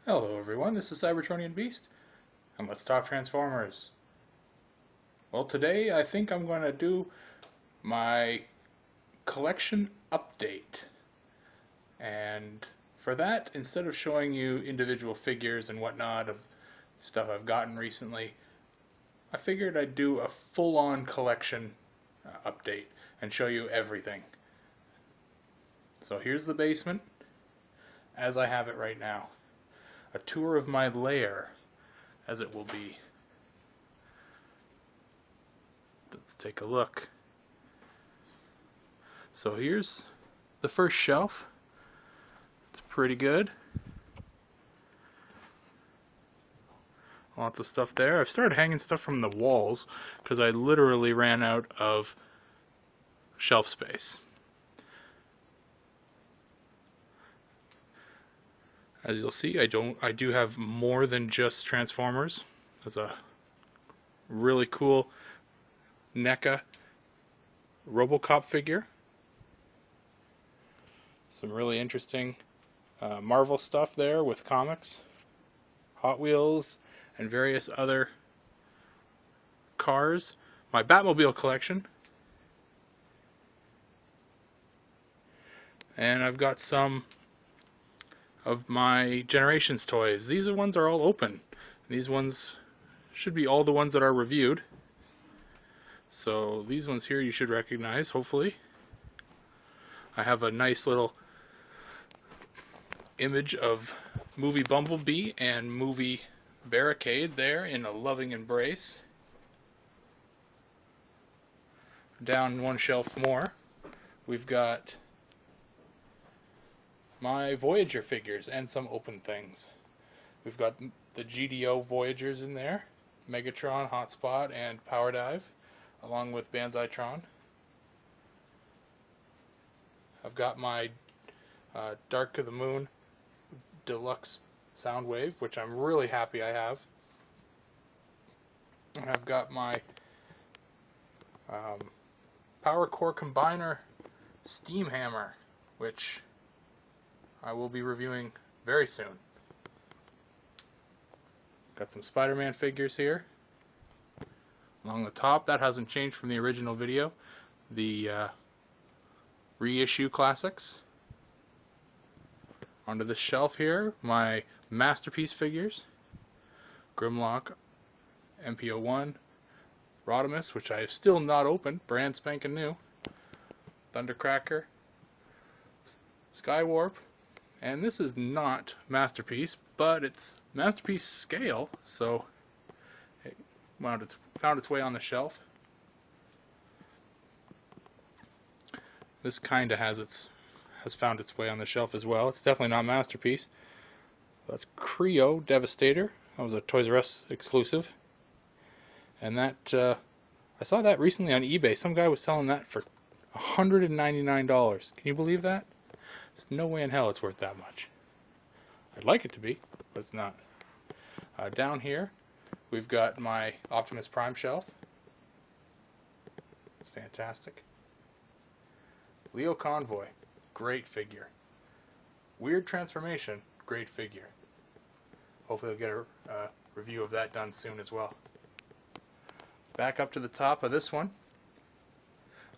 Hello everyone, this is Cybertronian Beast, and let's talk Transformers. Well, today I think I'm going to do my collection update. And for that, instead of showing you individual figures and whatnot of stuff I've gotten recently, I figured I'd do a full-on collection update and show you everything. So here's the basement, as I have it right now. A tour of my lair, as it will be. Let's take a look. So here's the first shelf. It's pretty good. Lots of stuff there. I've started hanging stuff from the walls because I literally ran out of shelf space. As you'll see, I do have more than just Transformers. There's a really cool NECA RoboCop figure. Some really interesting Marvel stuff there with comics, Hot Wheels, and various other cars. My Batmobile collection. And I've got some of my Generations toys. These ones are all open. These ones should be all the ones that are reviewed. So these ones here you should recognize, hopefully. I have a nice little image of movie Bumblebee and movie Barricade there in a loving embrace. Down one shelf more, we've got my Voyager figures and some open things. We've got the GDO Voyagers in there, Megatron, Hotspot, and Power Dive, along with Banzaitron. I've got my Dark of the Moon Deluxe Soundwave, which I'm really happy I have. And I've got my Power Core Combiner Steam Hammer, which I will be reviewing very soon. Got some Spider-Man figures here. Along the top, that hasn't changed from the original video. The reissue classics. Onto the shelf here, my Masterpiece figures. Grimlock, MPO1, Rodimus, which I have still not opened, brand spanking new. Thundercracker, Skywarp, and this is not Masterpiece, but it's Masterpiece scale, so it found its way on the shelf. This kind of has found its way on the shelf as well. It's definitely not Masterpiece. That's Creo Devastator. That was a Toys R Us exclusive. And that I saw that recently on eBay. Some guy was selling that for $199. Can you believe that? There's no way in hell it's worth that much. I'd like it to be, but it's not. Down here, we've got my Optimus Prime shelf. It's fantastic. Leo Convoy, great figure. Weird Transformation, great figure. Hopefully I'll get a review of that done soon as well. Back up to the top of this one,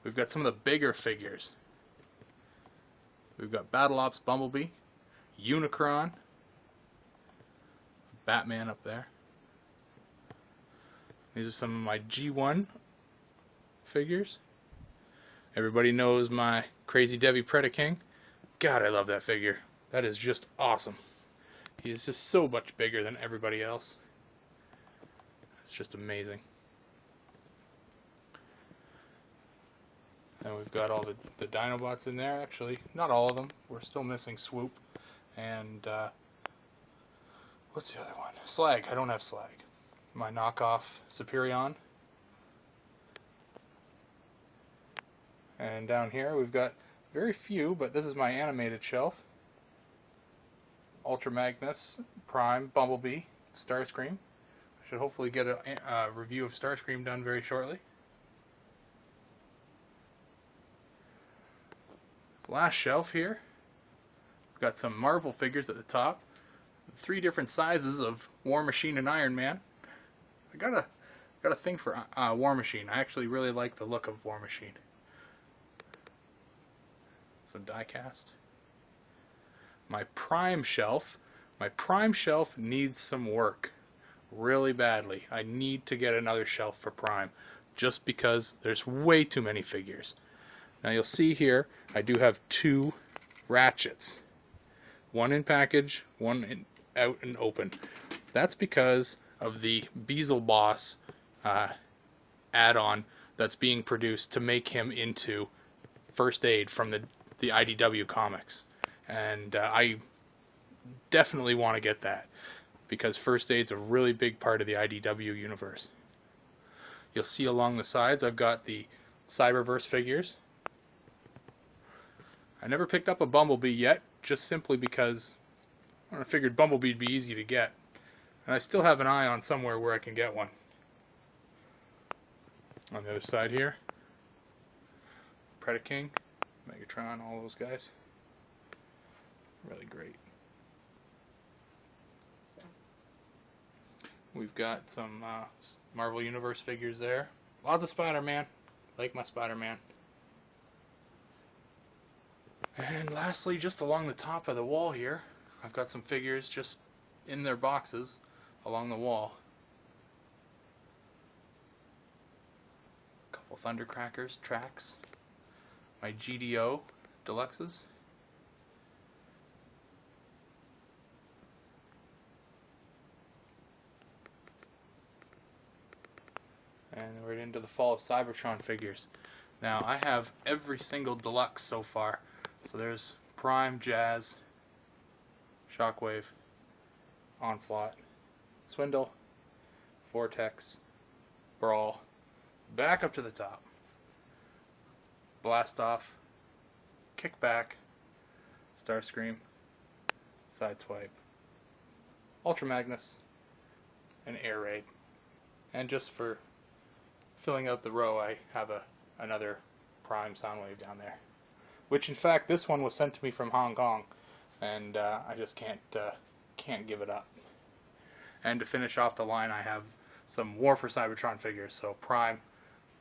we've got some of the bigger figures. We've got Battle Ops Bumblebee, Unicron, Batman up there. These are some of my G1 figures. Everybody knows my Crazy Debbie Predaking. God, I love that figure. That is just awesome. He's just so much bigger than everybody else. It's just amazing. And we've got all the Dinobots in there. Actually, not all of them. We're still missing Swoop. And, what's the other one? Slag. I don't have Slag. My knockoff Superion. And down here we've got very few, but this is my animated shelf. Ultra Magnus, Prime, Bumblebee, Starscream. I should hopefully get a review of Starscream done very shortly. Last shelf here, we've got some Marvel figures at the top. 3 different sizes of War Machine and Iron Man. I got a thing for War Machine. I actually really like the look of War Machine. Some die cast. My Prime shelf. My Prime shelf needs some work really badly. I need to get another shelf for Prime just because there's way too many figures. Now you'll see here I do have 2 ratchets. One in package, one out and open. That's because of the Beelzebub add-on that's being produced to make him into First Aid from the IDW comics. And I definitely want to get that because First Aid's a really big part of the IDW universe. You'll see along the sides I've got the Cyberverse figures. I never picked up a Bumblebee yet, just simply because I figured Bumblebee'd be easy to get. And I still have an eye on somewhere where I can get one. On the other side here, Predaking, Megatron, all those guys. Really great. We've got some Marvel Universe figures there. Lots of Spider-Man. Like my Spider-Man. And lastly, just along the top of the wall here, I've got some figures just in their boxes along the wall. A couple Thundercrackers, tracks. My GDO deluxes. And we're into the Fall of Cybertron figures. Now, I have every single deluxe so far. So there's Prime, Jazz, Shockwave, Onslaught, Swindle, Vortex, Brawl, back up to the top. Blast Off, Kickback, Starscream, Sideswipe, Ultra Magnus, and Air Raid. And just for filling out the row, I have another Prime Soundwave down there. Which, in fact, this one was sent to me from Hong Kong, and I just can't give it up. And to finish off the line, I have some War for Cybertron figures, so Prime,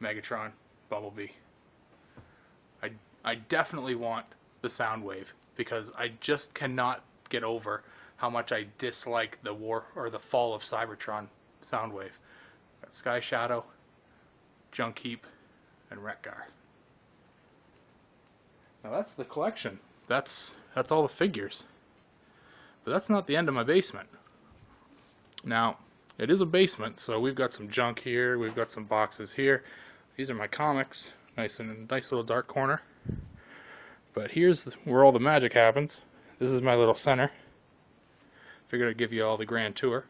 Megatron, Bumblebee. I definitely want the Soundwave, because I just cannot get over how much I dislike the War or the Fall of Cybertron Soundwave. Got Sky Shadow, Junk Heap, and Wreck-Gar. Now that's the collection. That's all the figures. But that's not the end of my basement. Now, it is a basement, so we've got some junk here, we've got some boxes here. These are my comics, nice little dark corner. But here's where all the magic happens. This is my little center. Figured I'd give you all the grand tour.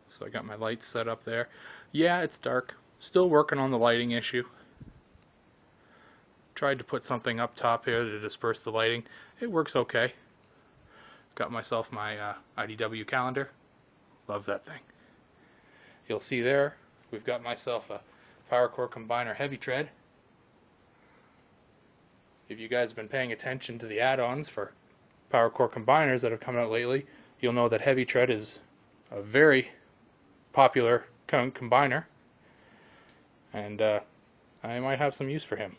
So I got my lights set up there. Yeah, it's dark. Still working on the lighting issue. Tried to put something up top here to disperse the lighting. It works okay. Got myself my IDW calendar. Love that thing. You'll see there, we've got myself a PowerCore Combiner Heavy Tread. If you guys have been paying attention to the add-ons for PowerCore Combiners that have come out lately, you'll know that Heavy Tread is a very popular combiner. And I might have some use for him.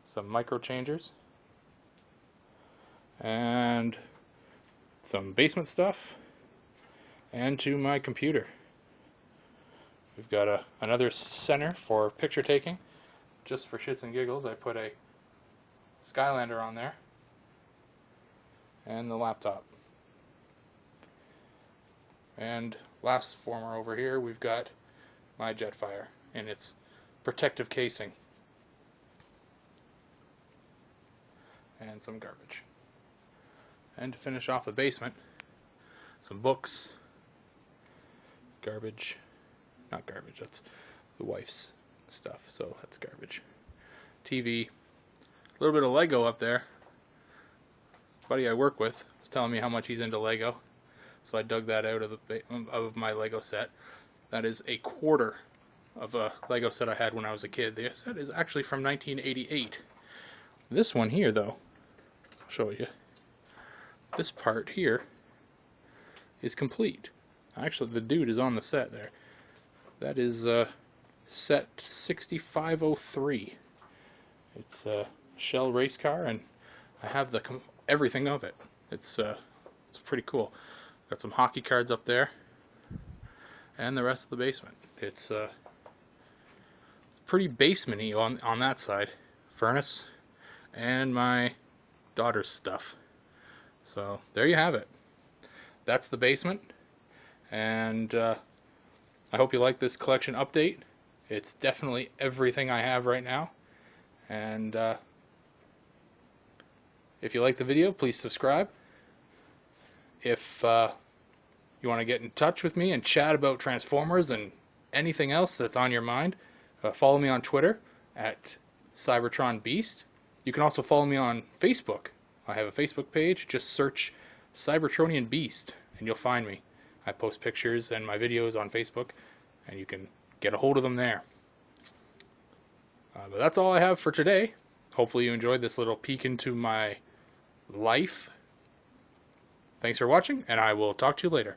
Some micro changers. And some basement stuff. And to my computer. We've got another center for picture taking. Just for shits and giggles, I put a Skylander on there. And the laptop. And last former over here, we've got my Jetfire in its protective casing. And some garbage. And to finish off the basement, some books. Garbage. Not garbage, that's the wife's stuff, so that's garbage. TV. A little bit of Lego up there. A buddy I work with was telling me how much he's into Lego, so I dug that out of my Lego set. That is a quarter of a Lego set I had when I was a kid. The set is actually from 1988. This one here, though, I'll show you. this part here is complete. Actually, the dude is on the set there. That is set 6503. It's a Shell race car, and I have everything of it. It's pretty cool. Got some hockey cards up there, and the rest of the basement. It's pretty basement-y on that side. Furnace and my daughter's stuff. So there you have it. That's the basement, and I hope you like this collection update. It's definitely everything I have right now, and if you like the video, please subscribe. If you want to get in touch with me and chat about Transformers and anything else that's on your mind, follow me on Twitter at CybertronBeast. You can also follow me on Facebook. I have a Facebook page. Just search Cybertronian Beast and you'll find me. I post pictures and my videos on Facebook, and you can get a hold of them there. But that's all I have for today. Hopefully you enjoyed this little peek into my life. Thanks for watching, and I will talk to you later.